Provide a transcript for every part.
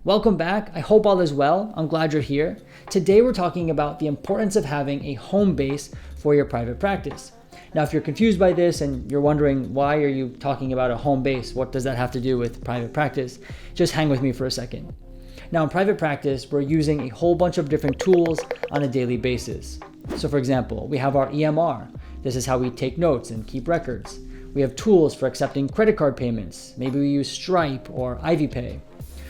Welcome back. I hope all is well. I'm glad you're here. Today we're talking about the importance of having a home base for your private practice. Now, if you're confused by this and you're wondering why are you talking about a home base, what does that have to do with private practice? Just hang with me for a second. Now, in private practice, we're using a whole bunch of different tools on a daily basis. So for example, we have our EMR. This is how we take notes and keep records. We have tools for accepting credit card payments. Maybe we use Stripe or Ivy Pay.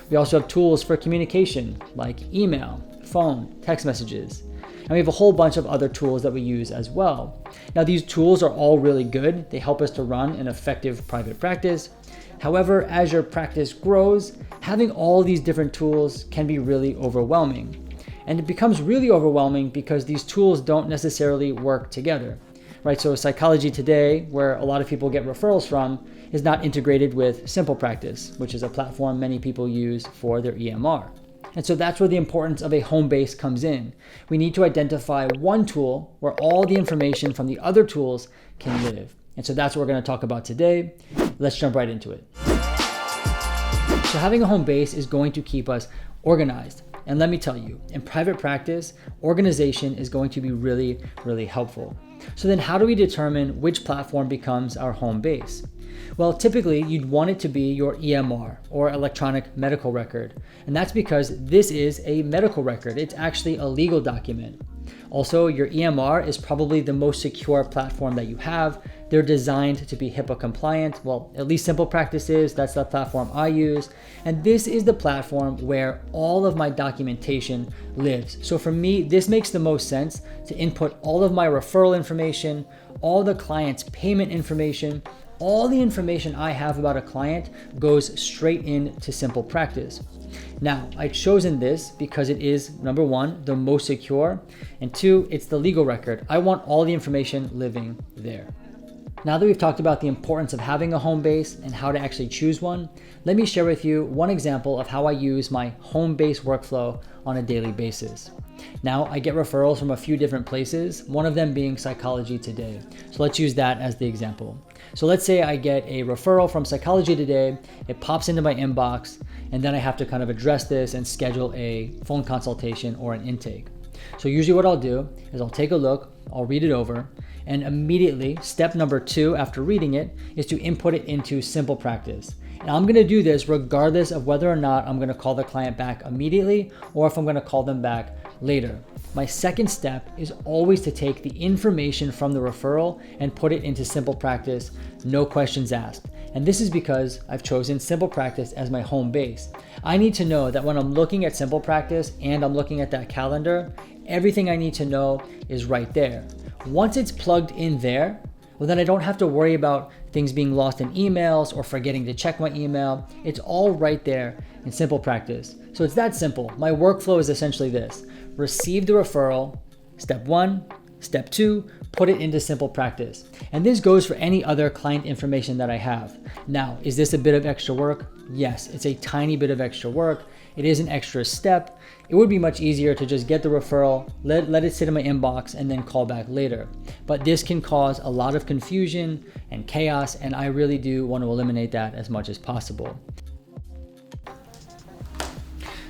We also have tools for communication like email, phone, text messages. And we have a whole bunch of other tools that we use as well. Now, these tools are all really good. They help us to run an effective private practice. However, as your practice grows, having all these different tools can be really overwhelming. And it becomes really overwhelming because these tools don't necessarily work together, right? So Psychology Today, where a lot of people get referrals from, is not integrated with Simple Practice, which is a platform many people use for their EMR. And so that's where the importance of a home base comes in. We need to identify one tool where all the information from the other tools can live. And so that's what we're going to talk about today. Let's jump right into it. So having a home base is going to keep us organized. And let me tell you, in private practice, organization is going to be really, really helpful. So then how do we determine which platform becomes our home base? Well, typically you'd want it to be your EMR or electronic medical record. And that's because this is a medical record. It's actually a legal document. Also, your EMR is probably the most secure platform that you have. They're designed to be HIPAA compliant. Well, at least Simple Practice is. That's the platform I use. And this is the platform where all of my documentation lives. So for me, this makes the most sense to input all of my referral information, all the client's payment information, all the information I have about a client goes straight into Simple Practice. Now, I've chosen this because it is, number one, the most secure, and two, it's the legal record. I want all the information living there. Now that we've talked about the importance of having a home base and how to actually choose one, let me share with you one example of how I use my home base workflow on a daily basis. Now, I get referrals from a few different places, one of them being Psychology Today. So let's use that as the example. So let's say I get a referral from Psychology Today, it pops into my inbox, and then I have to kind of address this and schedule a phone consultation or an intake. So usually what I'll do is I'll take a look, I'll read it over, and immediately, step number 2 after reading it is to input it into Simple Practice. And I'm gonna do this regardless of whether or not I'm gonna call the client back immediately or if I'm gonna call them back later. My second step is always to take the information from the referral and put it into Simple Practice, no questions asked. And this is because I've chosen Simple Practice as my home base. I need to know that when I'm looking at Simple Practice and I'm looking at that calendar, everything I need to know is right there. Once it's plugged in there, well, then I don't have to worry about things being lost in emails or forgetting to check my email. It's all right there in Simple Practice. So it's that simple. My workflow is essentially this: receive the referral, step 1, step 2, put it into Simple Practice. And this goes for any other client information that I have. Now, is this a bit of extra work? Yes, it's a tiny bit of extra work. It is an extra step. It would be much easier to just get the referral, let it sit in my inbox, and then call back later. But this can cause a lot of confusion and chaos, and I really do want to eliminate that as much as possible.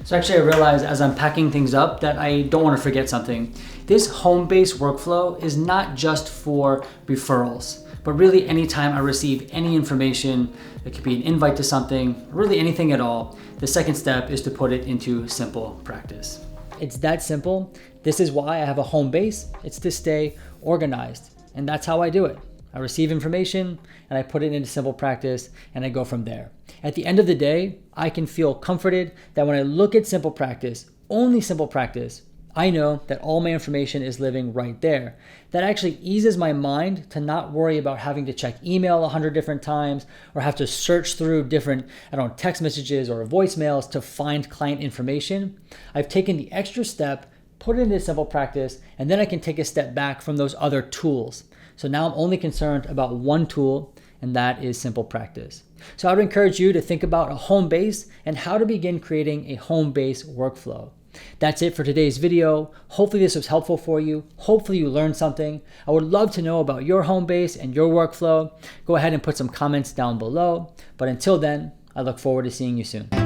So actually I realized as I'm packing things up that I don't want to forget something. This home-based workflow is not just for referrals, but really anytime I receive any information, it could be an invite to something, really anything at all, the second step is to put it into Simple Practice. It's that simple. This is why I have a home base. It's to stay organized. And that's how I do it. I receive information and I put it into Simple Practice and I go from there. At the end of the day, I can feel comforted that when I look at Simple Practice, only Simple Practice, I know that all my information is living right there. That actually eases my mind to not worry about having to check email 100 different times or have to search through different, text messages or voicemails to find client information. I've taken the extra step, put it into Simple Practice, and then I can take a step back from those other tools. So now I'm only concerned about one tool, and that is Simple Practice. So I would encourage you to think about a home base and how to begin creating a home base workflow. That's it for today's video. Hopefully this was helpful for you. Hopefully you learned something. I would love to know about your home base and your workflow. Go ahead and put some comments down below. But until then, I look forward to seeing you soon.